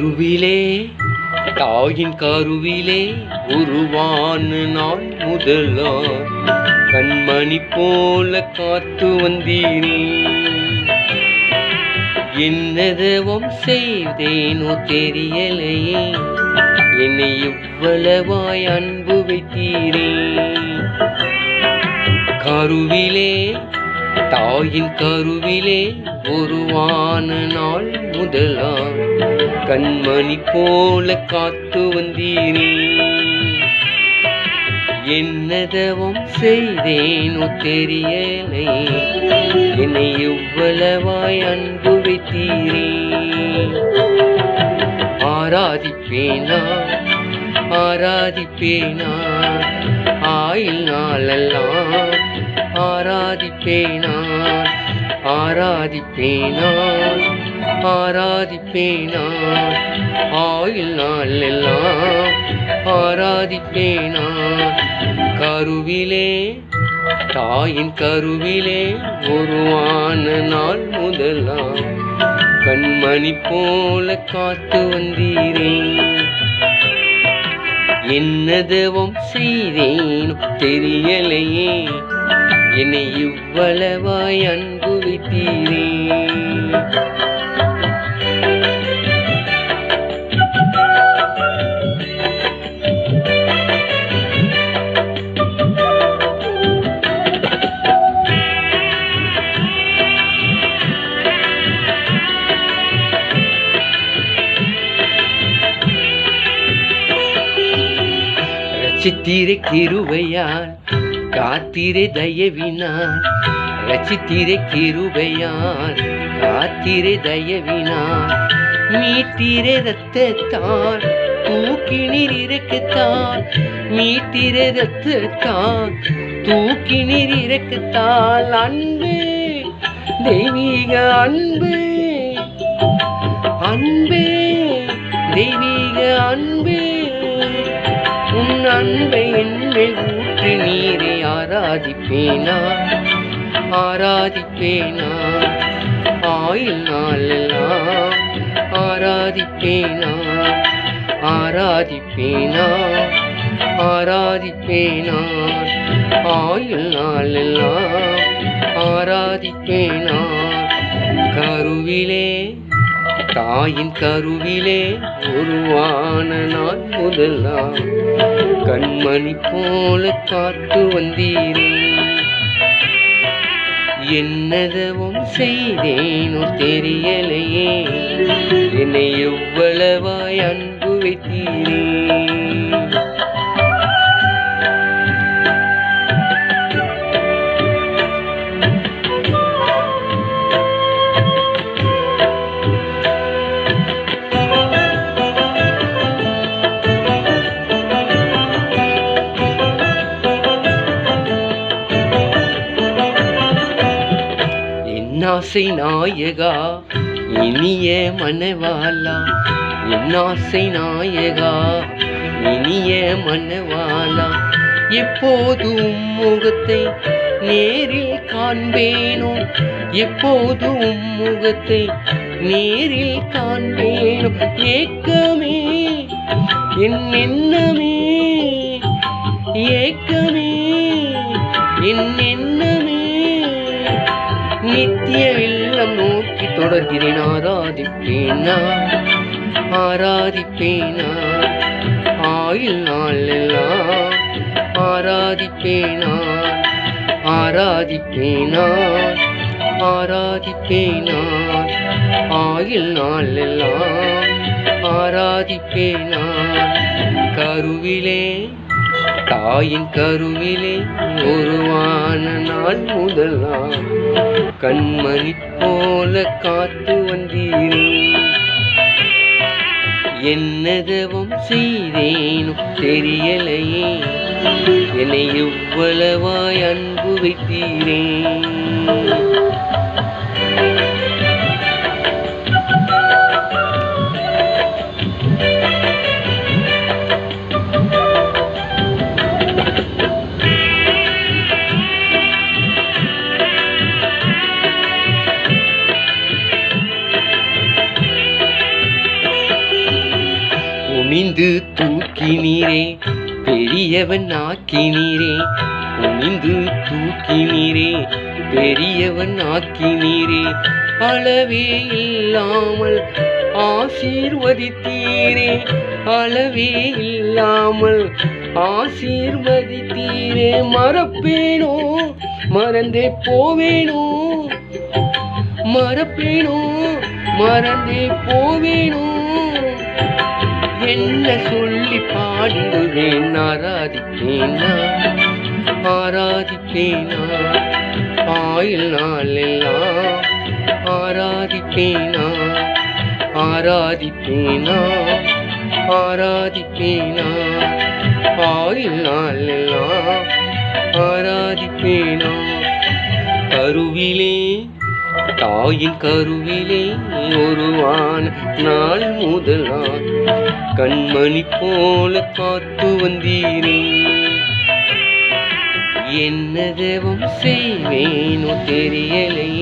கருவிலே தாயின் கருவிலே உருவான நாள் முதலா கண்மணி போல காத்து வந்தீரே. என்னதவம் செய்தேனோ தெரியலையே, என்னை இவ்வளவாய் அன்பு வைத்தீரே. கருவிலே தாயின் கருவிலே உருவான நாள் முதலா கண்மணி போல காத்து வந்தீரே. என்னதவம் செய்தேனோ தெரியலை, என்னை இவ்வளவாய் அன்பு வைத்தீரே. ஆராதிப்பேனா ஆராதிப்பேனா ஆயுள் நாளெல்லாம் ஆராதிப்பேனா ஆராதிப்பேனா ஆராதிப்பேனா ஆயுள் நாளெல்லாம் ஆராதிப்பேனா. கருவிலே தாயின் கருவிலே உருவான நாள் முதலா கண்மணி போல காத்து வந்தீரே. என்னதவம் செய்தேன் தெரியலையே, என்னை இவ்வளவாய் அன்பு வைத்தீரே. ரட்சித்தீரே கிருபையால் காத்தீரே தயவினார், ரட்சித்தீரே கிருபையால் காத்தீரே தயவினார். மீட்டீரே ரத்தத்தால் தூக்கினீர் இரக்கத்தால், மீட்டீரே ரத்தத்தால் தூக்கினீர் இரக்கத்தால். அன்பே தெய்வீக அன்பே அன்பே தெய்வீக அன்பே, உன் அன்பை என்மேல் ஊற்றி நீரை ஆராதிப்பேனா ஆராதிப்பேனா ஆயுள் நாளெல்லாம் ஆராதிப்பேனா ஆராதிப்பேனா ஆராதிப்பேனா ஆயுள் நாளெல்லாம் ஆராதிப்பேனா. கருவிலே தாயின் கருவிலே உருவான நாள் முதலா கண்மணி போல காத்து வந்தீரே. என்னதவம் செய்தேனோ தெரியலையே, என்னை எவ்வளவாய் அன்பு வைத்தீரே. என்னாசை நாயகா இனிய மனவாளா, என்னாசை நாயகா இனிய மனவாளா, எப்போதும் முகத்தை நேரில் காண்பேனோ, எப்போதும் முகத்தை நேரில் காண்பேனோ. ஏக்கமே என் எண்ணமே, ஏக்கமே என் எண்ணமே, நித்திய வெள்ளம் நோக்கி தொடர்கிறேன். ஆராதிப்பேனா ஆராதிப்பேனா ஆயுள் நாளெல்லாம் ஆராதிப்பேனா ஆராதிப்பேனா ஆராதிப்பேனா ஆயுள் நாளெல்லாம் ஆராதிப்பேனா. கருவிலே தாயின் கருவிலே உருவான நாள் முதலா கண்மணி போல காத்து வந்தீரே. என்னதவம் செய்தேனோ தெரியலையே, என்னை இவ்வளவாய் அன்பு வைத்தீரே. குனிந்து தூக்கினீரே பெரியவன் ஆக்கினீரே குனிந்து தூக்கினீரே பெரியவன் ஆக்கினீரே அளவே இல்லாமல் ஆசீர்வதித்தீரே அளவே இல்லாமல் ஆசீர்வதித்தீரே மறப்பேனோ மறந்தே போவேனோ மறப்பேனோ மறந்தே போவேனோ என்ன சொல்லி பாடுவேன் ஆராதிப்பேனா ஆராதிப்பேனா ஆயுள் நாளெல்லாம் ஆராதிப்பேனா ஆராதிப்பேனா ஆராதிப்பேனா ஆயுள் நாளெல்லாம் ஆராதிப்பேனா கருவிலே தாயின் கருவிலே ஒருவான நாள் முதலான் கண்மணி போல காத்து வந்தீரே என்ன தேவம் செய்வேனோ தெரியலை